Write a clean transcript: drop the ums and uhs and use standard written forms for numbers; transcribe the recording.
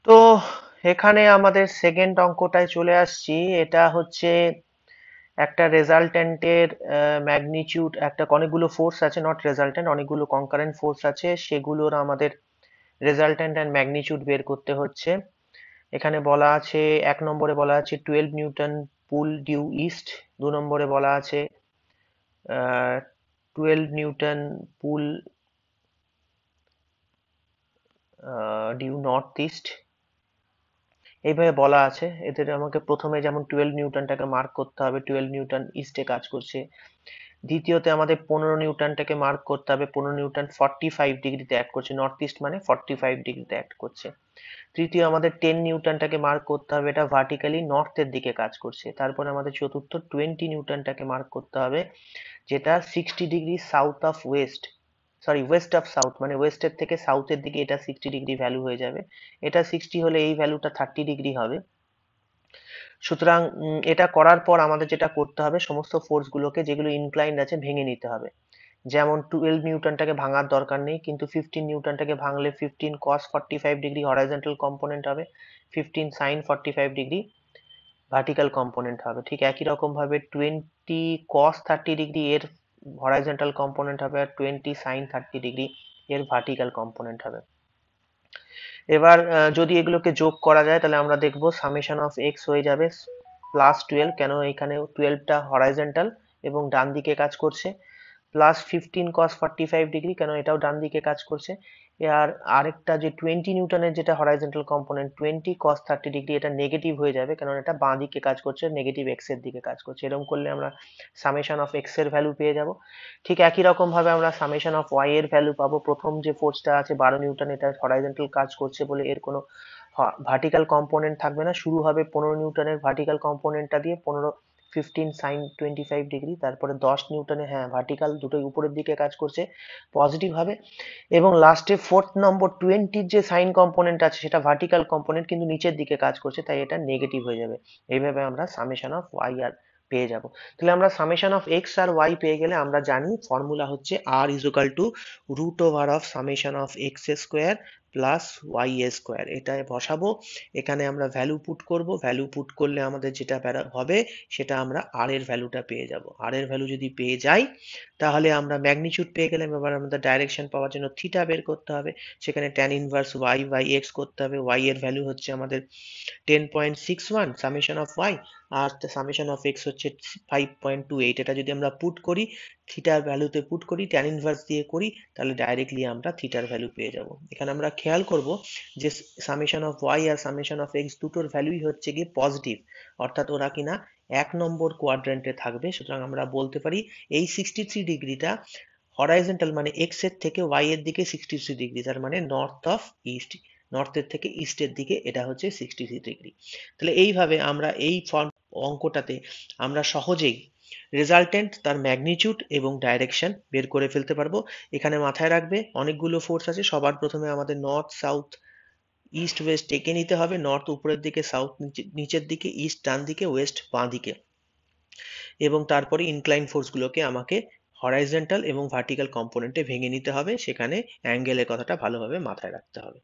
তো এখানে আমাদের সেকেন্ড অঙ্কটায় চলে আসছি। এটা হচ্ছে একটা রেজাল্ট্যান্টের ম্যাগনিটিউড, একটা অনেকগুলো ফোর্স আছে, নট রেজাল্ট্যান্ট, অনেকগুলো কনকারেন্ট ফোর্স আছে, সেগুলোর আমাদের রেজাল্ট্যান্ট অ্যান্ড ম্যাগনিটিউড বের করতে হচ্ছে। এখানে বলা আছে, 1 নম্বরে বলা আছে 12 নিউটন পুল ডিউ ইস্ট, 2 নম্বরে বলা আছে 12 নিউটন পুল ডিউ নর্থ ইস্ট। এইভাবে বলা আছে। এদের আমাকে প্রথমে যেমন 12 নিউটনটাকে মার্ক করতে হবে, 12 নিউটন ইস্টে কাজ করছে। দ্বিতীয়তে আমাদের 15 নিউটনটাকে মার্ক করতে হবে, 15 নিউটন 45 ডিগ্রিতে অ্যাক্ট করছে, নর্থ ইস্ট মানে 45 ডিগ্রিতে অ্যাক্ট করছে। তৃতীয় আমাদের 10 নিউটনটাকে মার্ক করতে হবে, এটা ভার্টিক্যালি নর্থের দিকে কাজ করছে। তারপরে আমাদের চতুর্থ 20 নিউটনটাকে মার্ক করতে হবে, যেটা 60 degree south of West, sorry West of south, মানে ওয়েস্টের থেকে সাউথের দিকে এটা 60 ডিগ্রি ভ্যালু হয়ে যাবে। এটা 60 হলে এই ভ্যালুটা 30 ডিগ্রি হবে। সুতরাং এটা করার পর আমাদের যেটা করতে হবে, সমস্ত ফোর্স গুলোকে যেগুলো ইনক্লাইন্ড আছে ভেঙে নিতে হবে। যেমন 12 নিউটনটাকে ভাঙার দরকার নেই, কিন্তু 15 নিউটনটাকে ভাঙলে 15 cos 45 ডিগ্রি হরাইজন্টাল কম্পোনেন্ট হবে, 15 sin 45 ডিগ্রি ভার্টিক্যাল কম্পোনেন্ট হবে। ঠিক একই রকম ভাবে 20 cos 30 ডিগ্রি এর হরাইজন্টাল কম্পোনেন্ট হবে, আর 20 sin 30 ডিগ্রি এর ভার্টিক্যাল কম্পোনেন্ট হবে। এবার যদি এগুলোকে যোগ করা যায় তাহলে আমরা দেখবো সামেশন অফ এক্স হয়ে যাবে +12, কেন এখানে 12টা হরাইজন্টাল এবং ডান দিকে কাজ করছে, +15 cos 45 ডিগ্রি, কেন এটাও ডান দিকে কাজ করছে। আর আরেকটা যে 20 নিউটনের যেটা হরাইজন্টাল কম্পোনেন্ট 20 cos 30 ডিগ্রি, এটা নেগেটিভ হয়ে যাবে, কারণ এটা বাঁ দিকে কাজ করছে, নেগেটিভ এক্স এর দিকে কাজ করছে। এরকম করলে আমরা সামেশন অফ এক্স এর ভ্যালু পেয়ে যাব। ঠিক একই রকম ভাবে আমরা সামেশন অফ ওয়াই এর ভ্যালু পাবো। প্রথম যে ফোর্সটা আছে 12 নিউটন, এটা হরাইজন্টাল কাজ করছে বলে এর কোনো ভার্টিক্যাল কম্পোনেন্ট থাকবে না, শুরু হবে 15 নিউটনের ভার্টিক্যাল কম্পোনেন্টটা দিয়ে, 15 sin 25 ডিগ্রি, তারপরে 10 নিউটনে, হ্যাঁ ভার্টিক্যাল দুটোই উপরের দিকে কাজ করছে পজিটিভ ভাবে, এবং লাস্টে ফোর্থ নম্বর 20-র যে সাইন কম্পোনেন্ট আছে সেটা ভার্টিক্যাল কম্পোনেন্ট কিন্তু নিচের দিকে কাজ করছে, তাই এটা নেগেটিভ হয়ে যাবে। এইভাবে আমরা সামেশন অফ ওয়াই আর পেয়ে যাব। তাহলে আমরা সামেশন অফ এক্স আর ওয়াই পেয়ে গেলে আমরা জানি ফর্মুলা হচ্ছে আর ইজ ইকুয়াল টু √ওভার of summation of X square plus Y square. এটা বসাবো, এখানে আমরা ভ্যালু পুট করব, ভ্যালু পুট করলে আমাদের যেটা হবে সেটা আমরা আর এর ভ্যালুটা পেয়ে যাব। আর এর ভ্যালু যদি পেয়ে যাই তাহলে আমরা ম্যাগনিটিউড পেয়ে গেলাম। এবার আমাদের ডাইরেকশন পাওয়ার জন্য থিটা বের করতে হবে, সেখানে tan inverse y by x করতে হবে। ওয়াই এর ভ্যালু হচ্ছে আমাদের 10.61 সামেশন অফ ওয়াই, আর সামেশন অফ এক্স হচ্ছে 5.28। এটা যদি আমরা পুট করি, থিটার ভ্যালুতে পুট করি, ট্যান ইনভার্স দিয়ে করি, তাহলে ডাইরেক্টলি আমরা থিটার ভ্যালু পেয়ে যাব। এখানে আমরা খেয়াল করব যে সামেশন অফ ওয়াই আর সামেশন অফ এক্স দুটোর ভ্যালুই হচ্ছে কি পজিটিভ, অর্থাৎ ওরা কিনা 1 নম্বর কোয়াড্রেন্টে থাকবে। সুতরাং আমরা বলতে পারি এই 63 ডিগ্রিটা হরাইজন্টাল মানে এক্স এর থেকে ওয়াই এর দিকে 63 ডিগ্রি, তার মানে নর্থ অফ ইস্ট, নর্থের থেকে ইস্টের দিকে এটা হচ্ছে 63 ডিগ্রি। তাহলে এইভাবে আমরা এই অঙ্কটাতে আমরা সহজেই রেজাল্টেন্ট, তার ম্যাগনিটিউড এবং ডাইরেকশন বের করে ফেলতে পারবো। এখানে মাথায় রাখবে অনেকগুলো ফোর্স আছে, সবার প্রথমে আমাদের নর্থ সাউথ ইস্ট ওয়েস্ট এঁকে নিতে হবে। নর্থ উপরের দিকে, সাউথ নিচের দিকে, ইস্ট ডান দিকে, ওয়েস্ট বাঁ দিকে, এবং তারপরে ইনক্লাইন ফোর্সগুলোকে আমাকে হরাইজন্টাল এবং ভার্টিক্যাল কম্পোনেন্টে ভেঙে নিতে হবে। সেখানে অ্যাঙ্গেলের কথাটা ভালোভাবে মাথায় রাখতে হবে।